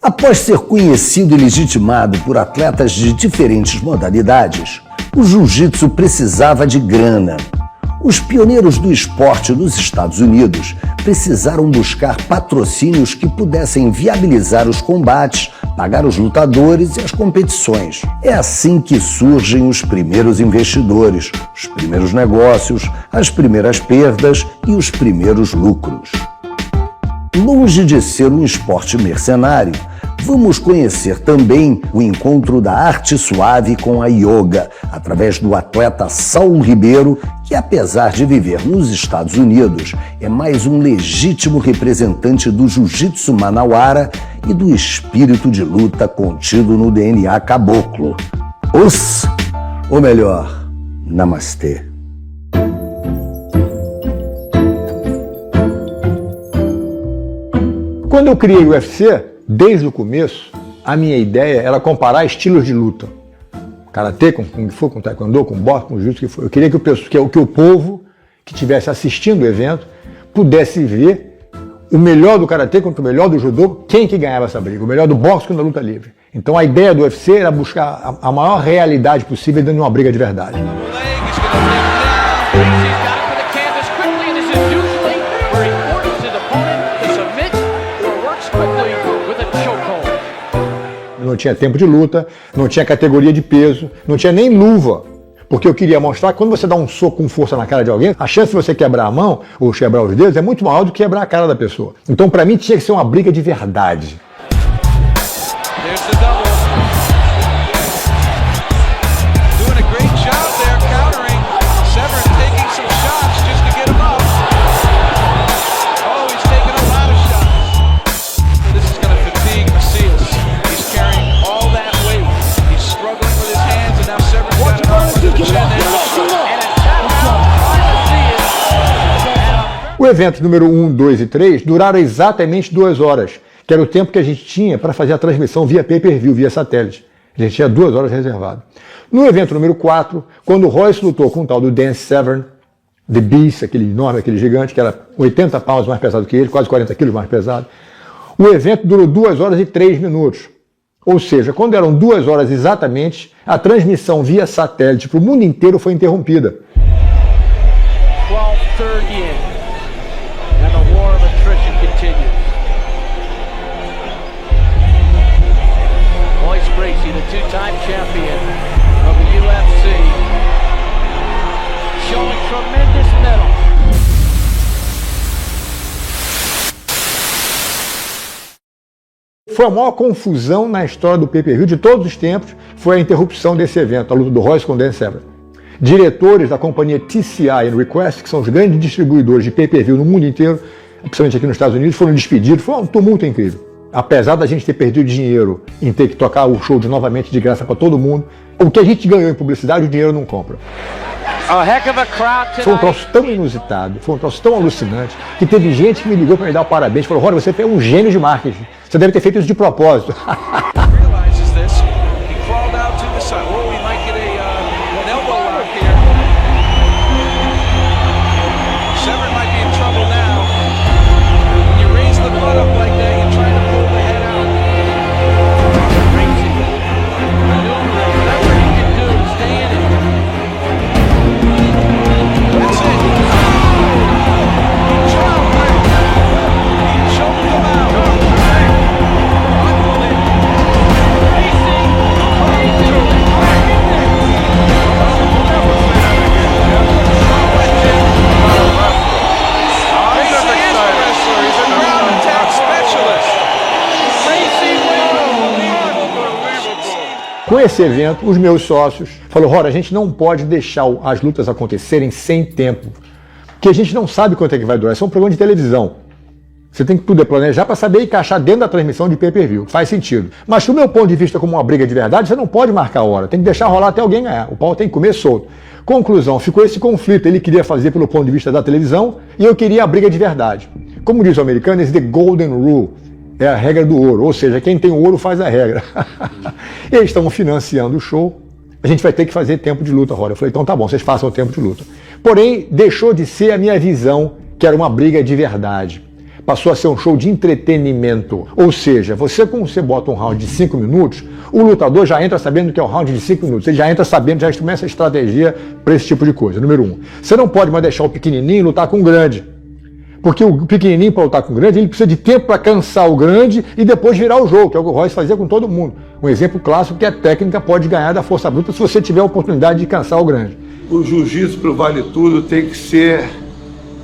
Após ser conhecido e legitimado por atletas de diferentes modalidades, o jiu-jitsu precisava de grana. Os pioneiros do esporte nos Estados Unidos precisaram buscar patrocínios que pudessem viabilizar os combates, pagar os lutadores e as competições. É assim que surgem os primeiros investidores, os primeiros negócios, as primeiras perdas e os primeiros lucros. Longe de ser um esporte mercenário, vamos conhecer também o encontro da arte suave com a yoga, através do atleta Saulo Ribeiro, que apesar de viver nos Estados Unidos, é mais um legítimo representante do jiu-jitsu manauara e do espírito de luta contido no DNA caboclo. Ou melhor, namastê. Quando eu criei o UFC, desde o começo, a minha ideia era comparar estilos de luta. Karatê com Kung Fu, com Taekwondo, com boxe, com Jiu-Jitsu, que foi. Eu queria que o povo que estivesse assistindo o evento pudesse ver o melhor do Karatê contra o melhor do Judô, quem que ganhava essa briga, o melhor do boxe contra a luta livre. Então a ideia do UFC era buscar a maior realidade possível dentro de uma briga de verdade. Não tinha tempo de luta, não tinha categoria de peso, não tinha nem luva. Porque eu queria mostrar que quando você dá um soco com força na cara de alguém, a chance de você quebrar a mão ou quebrar os dedos é muito maior do que quebrar a cara da pessoa. Então, para mim, tinha que ser uma briga de verdade. O evento número 1, 2 e 3 duraram exatamente 2 horas, que era o tempo que a gente tinha para fazer a transmissão via pay-per-view, via satélite. A gente tinha 2 horas reservado. No evento número 4, quando o Royce lutou com o tal do Dan Severn, The Beast, aquele enorme, aquele gigante, que era 80 pounds mais pesado que ele, quase 40 quilos mais pesado, o evento durou 2 horas e 3 minutos. Ou seja, quando eram 2 horas exatamente, a transmissão via satélite para o mundo inteiro foi interrompida. 12:30 in. And the war of attrition continues. Royce Gracie, the two-time champion of the UFC, showing tremendous mettle. Foi a maior confusão na história do pay-per-view de todos os tempos, foi a interrupção desse evento, a luta do Royce com o Dan Severn. Diretores da companhia TCI e Request, que são os grandes distribuidores de pay-per-view no mundo inteiro, principalmente aqui nos Estados Unidos, foram despedidos. Foi um tumulto incrível. Apesar da gente ter perdido dinheiro em ter que tocar o show novamente de graça para todo mundo, o que a gente ganhou em publicidade, o dinheiro não compra. Foi um troço tão inusitado, foi um troço tão alucinante, que teve gente que me ligou para me dar parabéns, falou: Rory, você é um gênio de marketing, você deve ter feito isso de propósito. Com esse evento, os meus sócios falaram: Rory, a gente não pode deixar as lutas acontecerem sem tempo, porque a gente não sabe quanto é que vai durar. Isso é um programa de televisão. Você tem que poder planejar para saber encaixar dentro da transmissão de pay-per-view. Faz sentido. Mas do meu ponto de vista, como uma briga de verdade, você não pode marcar a hora. Tem que deixar rolar até alguém ganhar. O pau tem que comer solto. Conclusão, ficou esse conflito. Ele queria fazer pelo ponto de vista da televisão e eu queria a briga de verdade. Como diz o americano, it's the golden rule. É a regra do ouro, ou seja, quem tem o ouro faz a regra. E eles estão financiando o show, a gente vai ter que fazer tempo de luta, Rory. Eu falei: então tá bom, vocês façam o tempo de luta. Porém, deixou de ser a minha visão, que era uma briga de verdade. passou a ser um show de entretenimento. Ou seja, quando você bota um round de 5 minutos, o lutador já entra sabendo que é um round de 5 minutos. Ele já entra sabendo, já começa a estratégia para esse tipo de coisa. Número 1. Você não pode mais deixar o pequenininho lutar com o grande. Porque o pequenininho, para lutar com o grande, ele precisa de tempo para cansar o grande e depois virar o jogo, que é o que o Royce fazia com todo mundo. Um exemplo clássico que a técnica pode ganhar da força bruta se você tiver a oportunidade de cansar o grande. O jiu-jitsu pro vale tudo tem que ser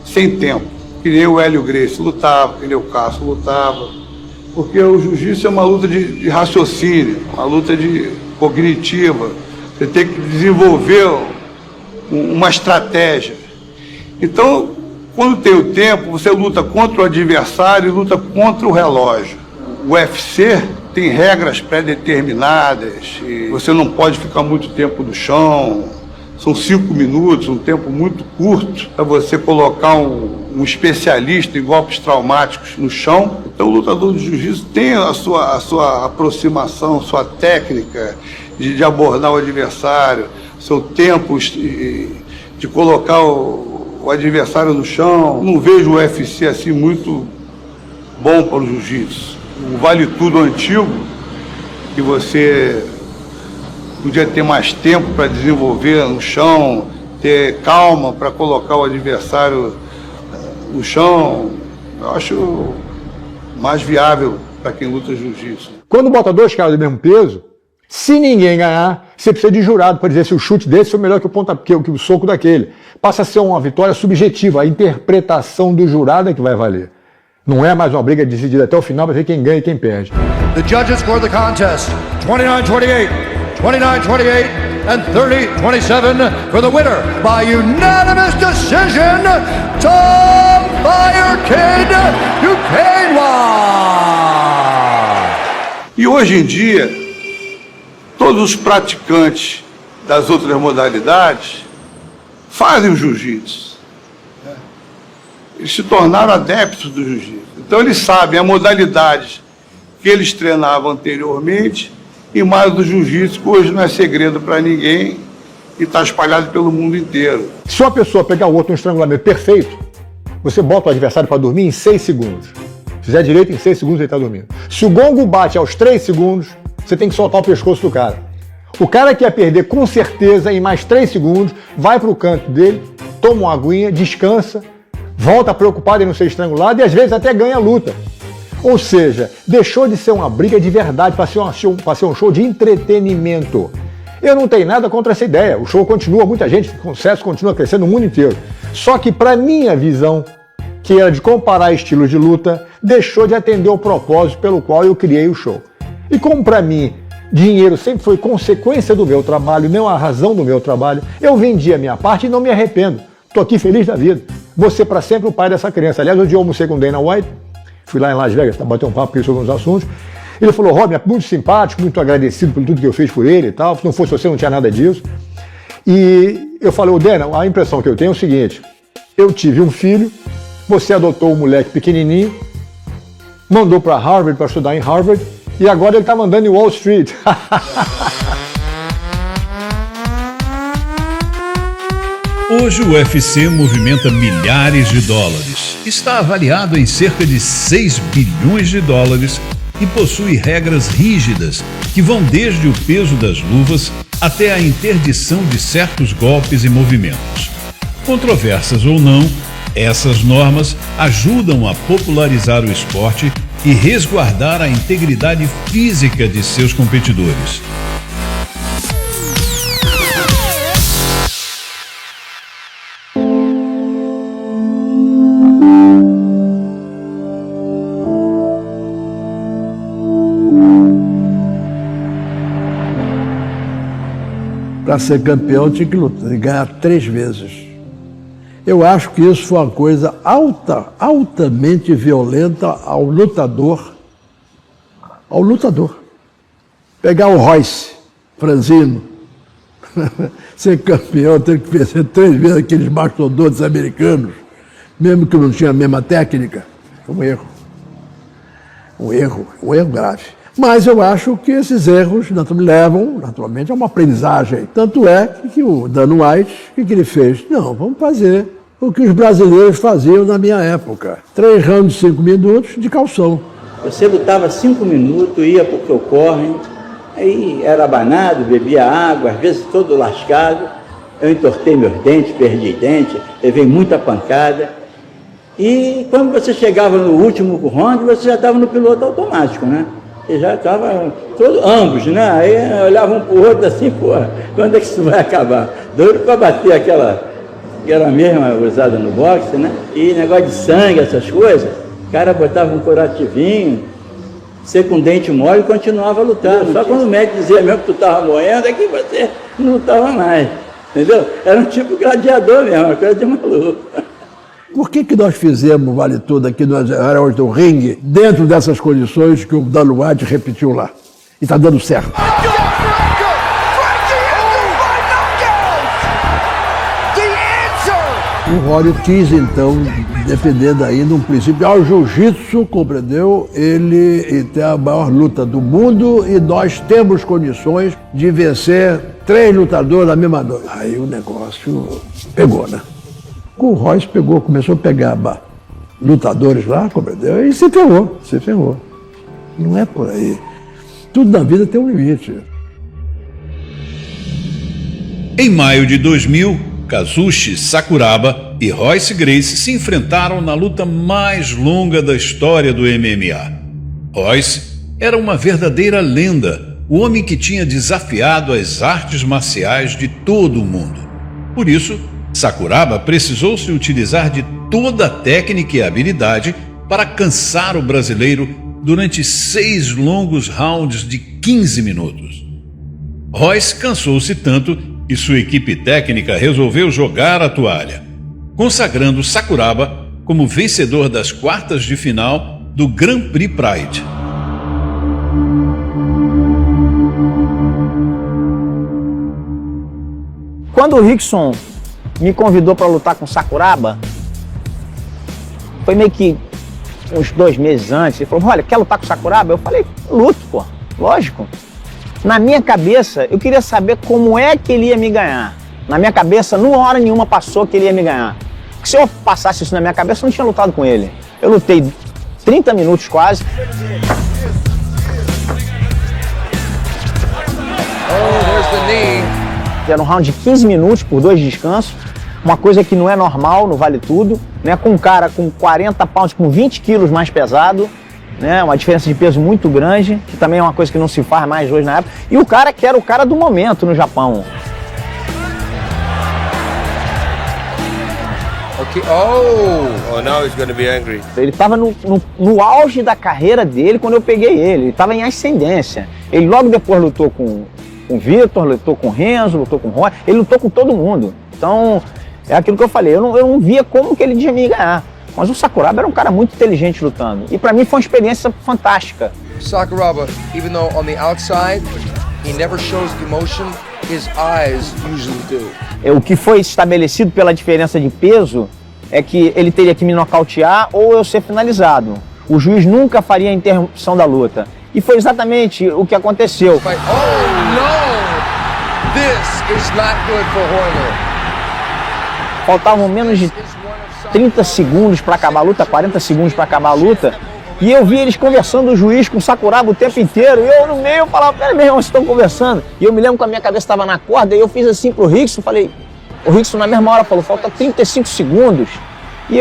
sem tempo. Que nem o Hélio Gracie lutava, que nem o Castro lutava. Porque o jiu-jitsu é uma luta de raciocínio, uma luta cognitiva. Você tem que desenvolver uma estratégia. Então, quando tem o tempo, você luta contra o adversário e luta contra o relógio. O UFC tem regras pré-determinadas, e você não pode ficar muito tempo no chão. São 5 minutos, um tempo muito curto, para você colocar um especialista em golpes traumáticos no chão. Então o lutador de jiu-jitsu tem a sua aproximação, sua técnica de abordar o adversário, seu tempo de colocar o adversário no chão. Não vejo o UFC assim muito bom para o jiu-jitsu. O vale tudo antigo, que você podia ter mais tempo para desenvolver no chão, ter calma para colocar o adversário no chão, eu acho mais viável para quem luta jiu-jitsu. Quando bota 2 caras do mesmo peso, se ninguém ganhar, você precisa de jurado para dizer se o chute desse foi melhor que o soco daquele. Passa a ser uma vitória subjetiva, a interpretação do jurado é que vai valer. Não é mais uma briga decidida até o final para ver quem ganha e quem perde. The judges scored the contest 29-28, 29-28, and 30-27 for the winner by unanimous decision, Tom Fire Kid Duquesnoy. E hoje em dia, todos os praticantes das outras modalidades fazem o jiu-jitsu. Eles se tornaram adeptos do jiu-jitsu. Então eles sabem a modalidade que eles treinavam anteriormente e mais do jiu-jitsu, que hoje não é segredo para ninguém e está espalhado pelo mundo inteiro. Se uma pessoa pegar o outro no estrangulamento perfeito, você bota o adversário para dormir em 6 segundos. Se fizer direito, em 6 segundos ele está dormindo. Se o gongo bate aos 3 segundos, você tem que soltar o pescoço do cara. O cara que ia perder com certeza em mais 3 segundos, vai para o canto dele, toma uma aguinha, descansa, volta preocupado em não ser estrangulado e às vezes até ganha a luta. Ou seja, deixou de ser uma briga de verdade para ser um show de entretenimento. Eu não tenho nada contra essa ideia. O show continua, muita gente, o sucesso continua crescendo no mundo inteiro. Só que para minha visão, que era de comparar estilos de luta, deixou de atender o propósito pelo qual eu criei o show. E como para mim, dinheiro sempre foi consequência do meu trabalho, não a razão do meu trabalho, eu vendi a minha parte e não me arrependo. Estou aqui feliz da vida. Vou ser para sempre o pai dessa criança. Aliás, hoje eu almocei com o Dana White, fui lá em Las Vegas para bater um papo sobre uns assuntos. Ele falou, Robin, é muito simpático, muito agradecido por tudo que eu fiz por ele e tal. Se não fosse você, não tinha nada disso. E eu falei, Dana, a impressão que eu tenho é o seguinte, eu tive um filho, você adotou um moleque pequenininho, mandou para Harvard para estudar em Harvard, e agora ele está mandando em Wall Street. Hoje o UFC movimenta milhares de dólares, está avaliado em cerca de 6 bilhões de dólares e possui regras rígidas que vão desde o peso das luvas até a interdição de certos golpes e movimentos. Controversas ou não, essas normas ajudam a popularizar o esporte e resguardar a integridade física de seus competidores. Para ser campeão tinha que lutar, ganhar 3 vezes. Eu acho que isso foi uma coisa altamente violenta ao lutador. Pegar o Royce, franzino, ser campeão, ter que vencer 3 vezes aqueles mastodontes americanos, mesmo que não tinha a mesma técnica, um erro. Um erro grave. Mas eu acho que esses erros levam, naturalmente, a uma aprendizagem. Tanto é que o Dan White, o que ele fez? Não, vamos fazer o que os brasileiros faziam na minha época. 3 rounds de 5 minutos de calção. Você lutava 5 minutos, ia pro que ocorre, aí era abanado, bebia água, às vezes todo lascado. Eu entortei meus dentes, perdi dente, levei muita pancada. E quando você chegava no último round, você já estava no piloto automático, né? Você já estava, ambos, né? Aí olhavam um para o outro assim, porra, quando é que isso vai acabar? Doido para bater aquela, que era a mesma usada no boxe, né? E negócio de sangue, essas coisas, o cara botava um curativinho, você com dente mole e continuava lutando. Só quando o médico dizia mesmo que tu estava morrendo, é que você não lutava mais, entendeu? Era um tipo gladiador mesmo, uma coisa de maluco. Por que nós fizemos Vale Tudo aqui no aeroporto do ringue, dentro dessas condições que o Dan White repetiu lá? E está dando certo. O Rory quis, então, dependendo aí de um princípio, o jiu-jitsu, compreendeu? Ele tem a maior luta do mundo e nós temos condições de vencer 3 lutadores na mesma noite. Aí o negócio pegou, né? O Royce começou a pegar lutadores lá, compreendeu? E se ferrou. Não é por aí. Tudo na vida tem um limite. Em maio de 2000, Kazushi Sakuraba e Royce Gracie se enfrentaram na luta mais longa da história do MMA. Royce era uma verdadeira lenda, o homem que tinha desafiado as artes marciais de todo o mundo. Por isso, Sakuraba precisou se utilizar de toda a técnica e habilidade para cansar o brasileiro durante 6 longos rounds de 15 minutos. Royce cansou-se tanto que sua equipe técnica resolveu jogar a toalha, consagrando Sakuraba como vencedor das quartas de final do Grand Prix Pride. Quando o Rickson me convidou para lutar com Sakuraba, foi meio que uns 2 meses antes. Ele falou: olha, quer lutar com Sakuraba? Eu falei: luto, pô, lógico. Na minha cabeça, eu queria saber como é que ele ia me ganhar. Na minha cabeça, numa hora nenhuma passou que ele ia me ganhar. Porque se eu passasse isso na minha cabeça, eu não tinha lutado com ele. Eu lutei 30 minutos quase. Era um round de 15 minutos por 2 descansos. Uma coisa que não é normal no Vale Tudo, né? Com um cara com 40 pounds, com 20 quilos mais pesado, né? Uma diferença de peso muito grande, que também é uma coisa que não se faz mais hoje na época. E o cara que era o cara do momento no Japão. Okay. Oh, now he's gonna be angry. Ele estava no auge da carreira dele quando eu peguei ele. Ele estava em ascendência. Ele logo depois lutou com o Vitor, lutou com o Renzo, lutou com o Roy. Ele lutou com todo mundo. Então, é aquilo que eu falei. Eu não via como que ele ia me ganhar. Mas o Sakuraba era um cara muito inteligente lutando. E para mim foi uma experiência fantástica. Sakuraba, even though on the outside he never shows emotion, his eyes usually do. O que foi estabelecido pela diferença de peso é que ele teria que me nocautear ou eu ser finalizado. O juiz nunca faria a interrupção da luta. E foi exatamente o que aconteceu. Oh no! This is not good for Royler. Faltavam menos de 30 segundos para acabar a luta, 40 segundos para acabar a luta. E eu vi eles conversando, o juiz com o Sakuraba o tempo inteiro. E eu no meio falava: pera, meu irmão, vocês estão conversando. E eu me lembro que a minha cabeça estava na corda. E eu fiz assim pro Rickson, falei... O Rickson na mesma hora falou: falta 35 segundos. E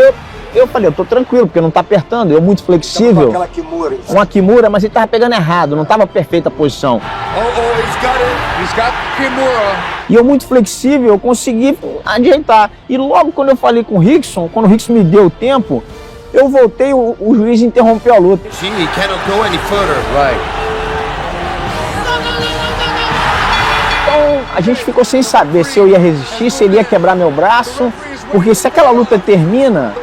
eu falei: eu tô tranquilo, porque não tá apertando. Eu muito flexível. Aquela Kimura. Uma Kimura, mas ele tava pegando errado. Não tava perfeita a posição. He's got it. He's got Kimura. E eu muito flexível, eu consegui ajeitar. E logo quando eu falei com o Rickson, quando o Rickson me deu o tempo, eu voltei, o juiz interrompeu a luta. He cannot go any further. Right. Então a gente ficou sem saber se eu ia resistir, se ele ia quebrar meu braço, porque se aquela luta termina,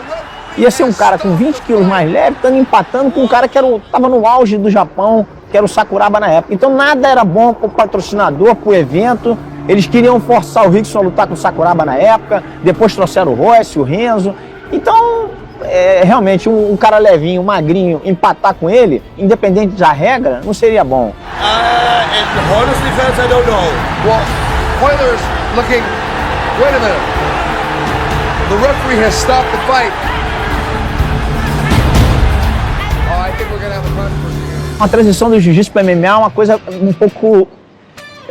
ia ser um cara com 20 quilos mais leve, estando empatando com um cara que estava no auge do Japão, que era o Sakuraba na época. Então nada era bom para o patrocinador, para o evento. Eles queriam forçar o Rickson a lutar com o Sakuraba na época, depois trouxeram o Royce, o Renzo. Então, realmente, um cara levinho, magrinho, empatar com ele, independente da regra, não seria bom. And Royler's defense, I don't know. Well, Royler's looking... Wait a minute. The referee has stopped the fight. Oh, I think we're gonna have a controversy here. A transição do jiu-jitsu para MMA é uma coisa um pouco...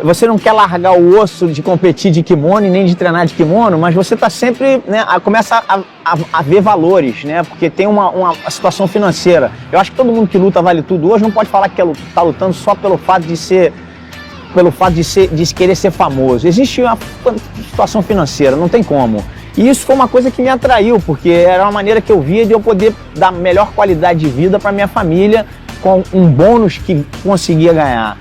Você não quer largar o osso de competir de kimono e nem de treinar de kimono, mas você está sempre, né, começa a ver valores, né, porque tem uma situação financeira. Eu acho que todo mundo que luta vale tudo hoje não pode falar que está lutando só pelo fato de querer ser famoso. Existe uma situação financeira, não tem como. E isso foi uma coisa que me atraiu, porque era uma maneira que eu via de eu poder dar melhor qualidade de vida para minha família com um bônus que conseguia ganhar.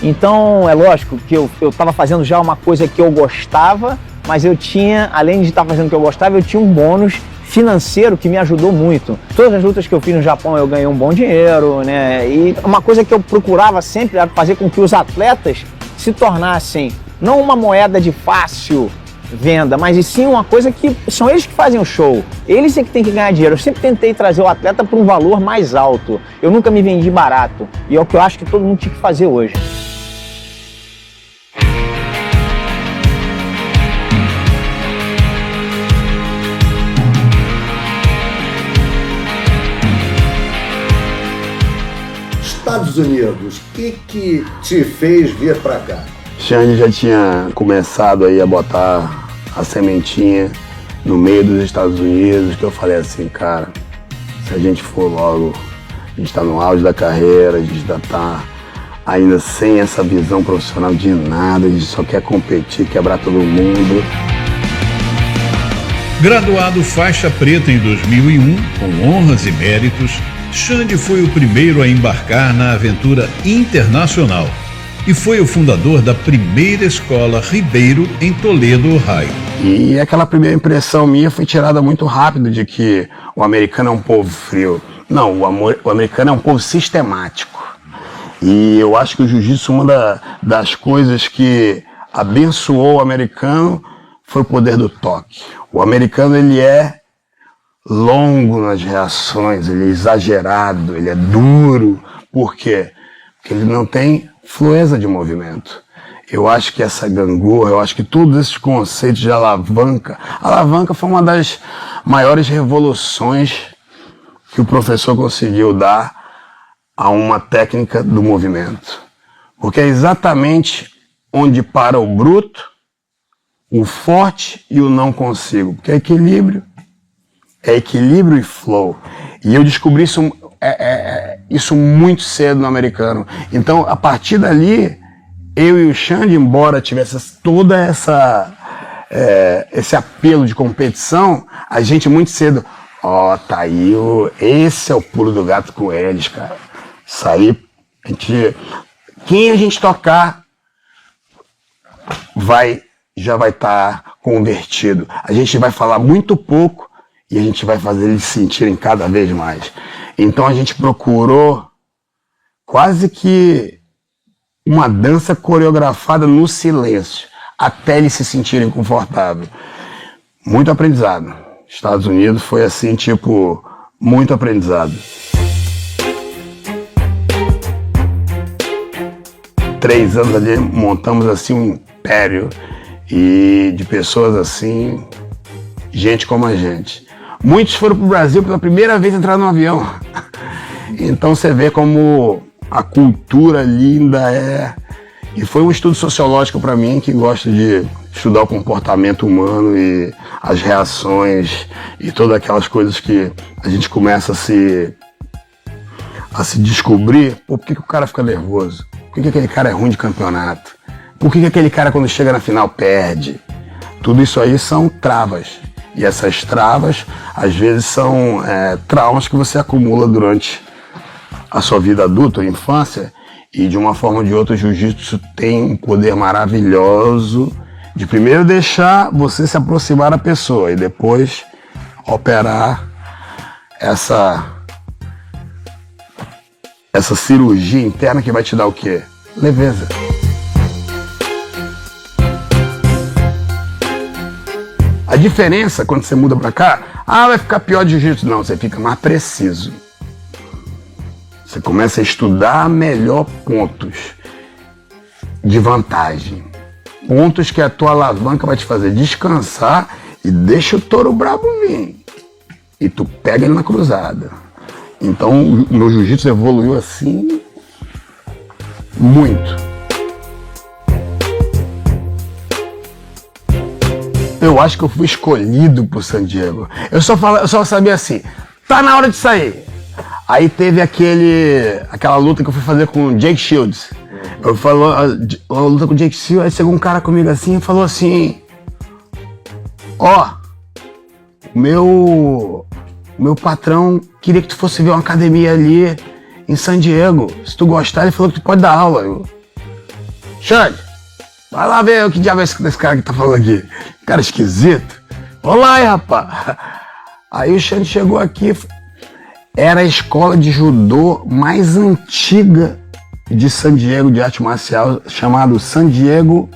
Então, é lógico que eu estava fazendo já uma coisa que eu gostava, mas eu tinha, além de estar fazendo o que eu gostava, eu tinha um bônus financeiro que me ajudou muito. Todas as lutas que eu fiz no Japão eu ganhei um bom dinheiro, né? E uma coisa que eu procurava sempre era fazer com que os atletas se tornassem não uma moeda de fácil venda, mas e sim uma coisa que são eles que fazem o show. Eles é que tem que ganhar dinheiro. Eu sempre tentei trazer o atleta para um valor mais alto. Eu nunca me vendi barato. E é o que eu acho que todo mundo tinha que fazer hoje. Estados Unidos, o que te fez vir para cá? Xande já tinha começado aí a botar a sementinha no meio dos Estados Unidos, que eu falei assim, cara, se a gente for logo, a gente tá no auge da carreira, a gente ainda tá ainda sem essa visão profissional de nada, a gente só quer competir, quebrar todo mundo. Graduado faixa preta em 2001, com honras e méritos, Xande foi o primeiro a embarcar na aventura internacional e foi o fundador da primeira escola Ribeiro em Toledo, Ohio. E aquela primeira impressão minha foi tirada muito rápido de que o americano é um povo frio. Não, o americano é um povo sistemático. E eu acho que o jiu-jitsu, uma das coisas que abençoou o americano foi o poder do toque. O americano, ele é longo nas reações, ele é exagerado, ele é duro. Por quê? Porque ele não tem fluência de movimento. Eu acho que essa gangorra, eu acho que todos esses conceitos de alavanca foi uma das maiores revoluções que o professor conseguiu dar a uma técnica do movimento. Porque é exatamente onde para o bruto, o forte e o não consigo. Porque é equilíbrio e flow. E eu descobri isso muito cedo no americano. Então, a partir dali, eu e o Xande, embora tivesse toda esse apelo de competição, a gente muito cedo, tá aí, esse é o pulo do gato com eles, cara. Isso aí, quem a gente tocar já vai estar convertido. A gente vai falar muito pouco e a gente vai fazer eles se sentirem cada vez mais. Então a gente procurou quase que uma dança coreografada no silêncio, até eles se sentirem confortáveis. Muito aprendizado. Estados Unidos foi assim, muito aprendizado. 3 anos ali, montamos assim um império e de pessoas assim, gente como a gente. Muitos foram para o Brasil pela primeira vez entrar no avião. Então você vê como a cultura linda é. E foi um estudo sociológico para mim, que gosta de estudar o comportamento humano e as reações e todas aquelas coisas que a gente começa a se descobrir. Por que o cara fica nervoso? Por que aquele cara é ruim de campeonato? Por que aquele cara, quando chega na final, perde? Tudo isso aí são travas. E essas travas, às vezes, são traumas que você acumula durante a sua vida adulta ou infância. E, de uma forma ou de outra, o jiu-jitsu tem um poder maravilhoso de primeiro deixar você se aproximar da pessoa e depois operar essa cirurgia interna que vai te dar o quê? Leveza. A diferença, quando você muda pra cá, vai ficar pior de jiu-jitsu. Não, você fica mais preciso. Você começa a estudar melhor pontos de vantagem. Pontos que a tua alavanca vai te fazer descansar e deixa o touro brabo vir. E tu pega ele na cruzada. Então o meu jiu-jitsu evoluiu assim muito. Eu acho que eu fui escolhido por San Diego. Eu só sabia assim, tá na hora de sair. Aí teve aquela luta que eu fui fazer com o Jake Shields. Eu falou a luta com o Jake Shields, aí chegou um cara comigo assim e falou assim: ó, meu patrão queria que tu fosse ver uma academia ali em San Diego. Se tu gostar, ele falou que tu pode dar aula. Eu, Xande, vai lá ver o que diabo é esse cara que tá falando aqui. Cara esquisito. Olá aí, rapaz. Aí o Xande chegou aqui. Era a escola de judô mais antiga de San Diego, de arte marcial, chamado San Diego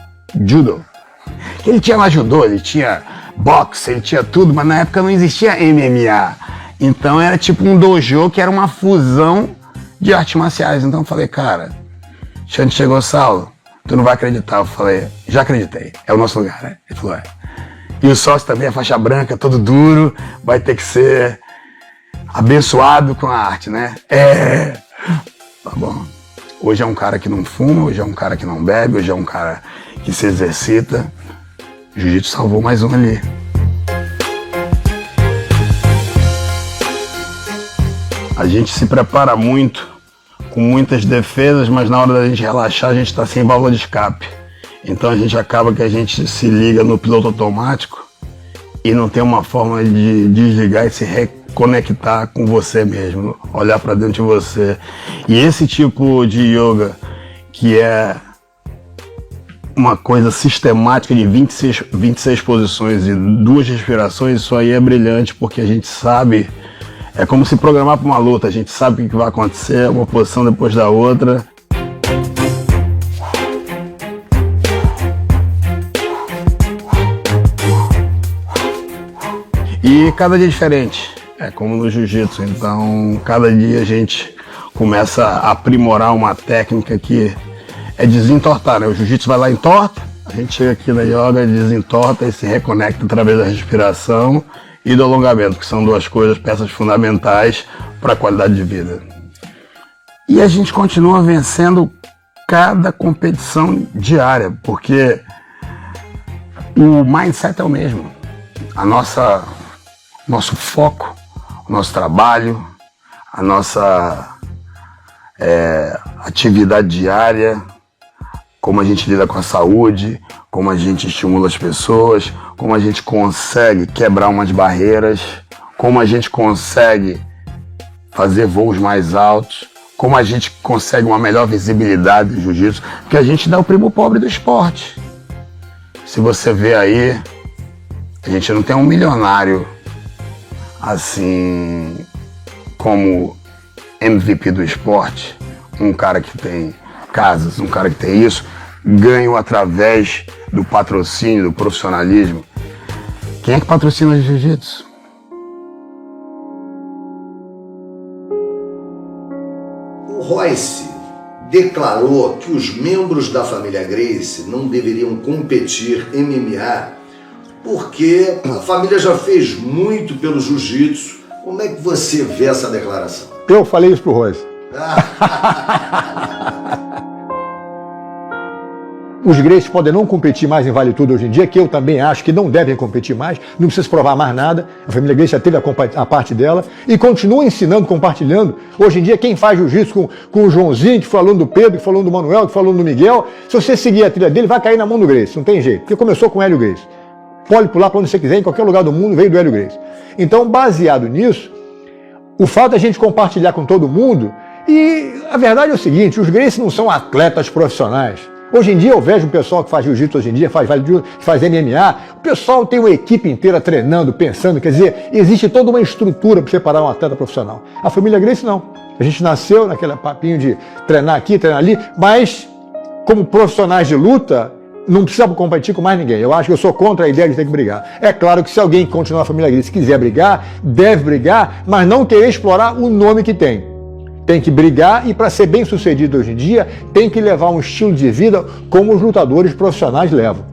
Judo. Ele tinha lá judô, ele tinha boxe, ele tinha tudo, mas na época não existia MMA. Então era tipo um dojo que era uma fusão de artes marciais. Então eu falei, cara, Xande chegou, Saulo, tu não vai acreditar. Eu falei, já acreditei, é o nosso lugar, né? Ele falou, é. E o sócio também é faixa branca, todo duro, vai ter que ser abençoado com a arte, né? É. Tá bom. Hoje é um cara que não fuma, hoje é um cara que não bebe, hoje é um cara que se exercita. O jiu-jitsu salvou mais um ali. A gente se prepara muito, com muitas defesas, mas na hora da gente relaxar, a gente está sem válvula de escape. Então a gente acaba que a gente se liga no piloto automático e não tem uma forma de desligar e se reconectar com você mesmo, olhar para dentro de você. E esse tipo de yoga, que é uma coisa sistemática de 26 posições e 2 respirações, isso aí é brilhante, porque a gente sabe, é como se programar para uma luta, a gente sabe o que vai acontecer, uma posição depois da outra. E cada dia é diferente, é como no jiu-jitsu, então cada dia a gente começa a aprimorar uma técnica que é desentortar, né? O jiu-jitsu vai lá e entorta, a gente chega aqui na yoga, desentorta e se reconecta através da respiração e do alongamento, que são 2 coisas, peças fundamentais para a qualidade de vida. E a gente continua vencendo cada competição diária, porque o mindset é o mesmo, nosso foco, o nosso trabalho, a nossa atividade diária, como a gente lida com a saúde, como a gente estimula as pessoas, como a gente consegue quebrar umas barreiras, como a gente consegue fazer voos mais altos, como a gente consegue uma melhor visibilidade do jiu-jitsu, porque a gente dá o primo pobre do esporte. Se você vê aí, a gente não tem um milionário assim como MVP do esporte, um cara que tem casas, um cara que tem isso, ganham através do patrocínio, do profissionalismo. Quem é que patrocina o jiu-jitsu? O Royce declarou que os membros da família Gracie não deveriam competir MMA porque a família já fez muito pelo jiu-jitsu. Como é que você vê essa declaração? Eu falei isso pro Royce. Os Gracies podem não competir mais em Vale Tudo hoje em dia, que eu também acho que não devem competir mais, não precisa provar mais nada. A família Gracie já teve a parte dela e continua ensinando, compartilhando. Hoje em dia, quem faz jiu-jitsu com o Joãozinho, que falou do Pedro, que falou do Manuel, que falou do Miguel, se você seguir a trilha dele, vai cair na mão do Gracie, não tem jeito, porque começou com o Hélio Gracie. Pode pular para onde você quiser, em qualquer lugar do mundo, veio do Hélio Gracie. Então, baseado nisso, o fato de a gente compartilhar com todo mundo, e a verdade é o seguinte, os Gracie não são atletas profissionais. Hoje em dia eu vejo o pessoal que faz jiu-jitsu hoje em dia, faz MMA, o pessoal tem uma equipe inteira treinando, pensando, quer dizer, existe toda uma estrutura para separar um atleta profissional. A família Gracie não. A gente nasceu naquele papinho de treinar aqui, treinar ali, mas como profissionais de luta, não precisa competir com mais ninguém. Eu acho que eu sou contra a ideia de ter que brigar. É claro que se alguém que continua na família Gracie quiser brigar, deve brigar, mas não querer explorar o nome que tem. Tem que brigar e, para ser bem sucedido hoje em dia, tem que levar um estilo de vida como os lutadores profissionais levam.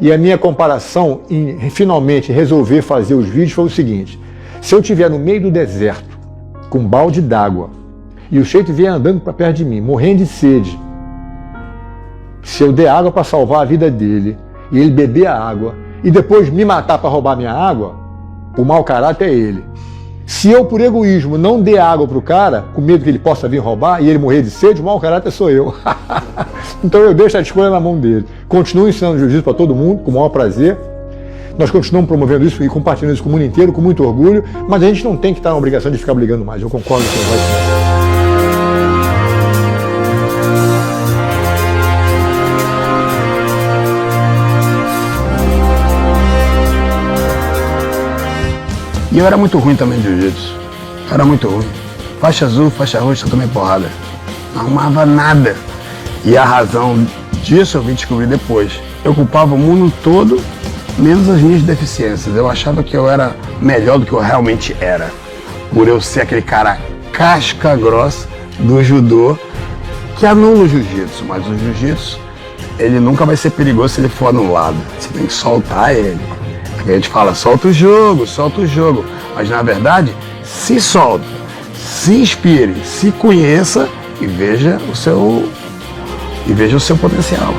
E a minha comparação em finalmente resolver fazer os vídeos foi o seguinte: se eu estiver no meio do deserto, com um balde d'água, e o Sheik vier andando para perto de mim, morrendo de sede, se eu der água para salvar a vida dele, e ele beber a água, e depois me matar para roubar minha água, o mau caráter é ele. Se eu, por egoísmo, não der água para o cara, com medo que ele possa vir roubar e ele morrer de sede, o mau caráter sou eu. Então eu deixo a escolha na mão dele. Continuo ensinando jiu-jitsu para todo mundo, com o maior prazer. Nós continuamos promovendo isso e compartilhando isso com o mundo inteiro, com muito orgulho, mas a gente não tem que estar na obrigação de ficar brigando mais. Eu concordo com você. E eu era muito ruim também de jiu-jitsu. Era muito ruim. Faixa azul, faixa roxa, tomei porrada. Não arrumava nada. E a razão disso eu vim descobrir depois. Eu culpava o mundo todo, menos as minhas deficiências. Eu achava que eu era melhor do que eu realmente era. Por eu ser aquele cara casca grossa do judô que anula o jiu-jitsu. Mas o jiu-jitsu, ele nunca vai ser perigoso se ele for anulado. Você tem que soltar ele. A gente fala, solta o jogo, mas na verdade, se solta, se inspire, se conheça e veja o seu potencial.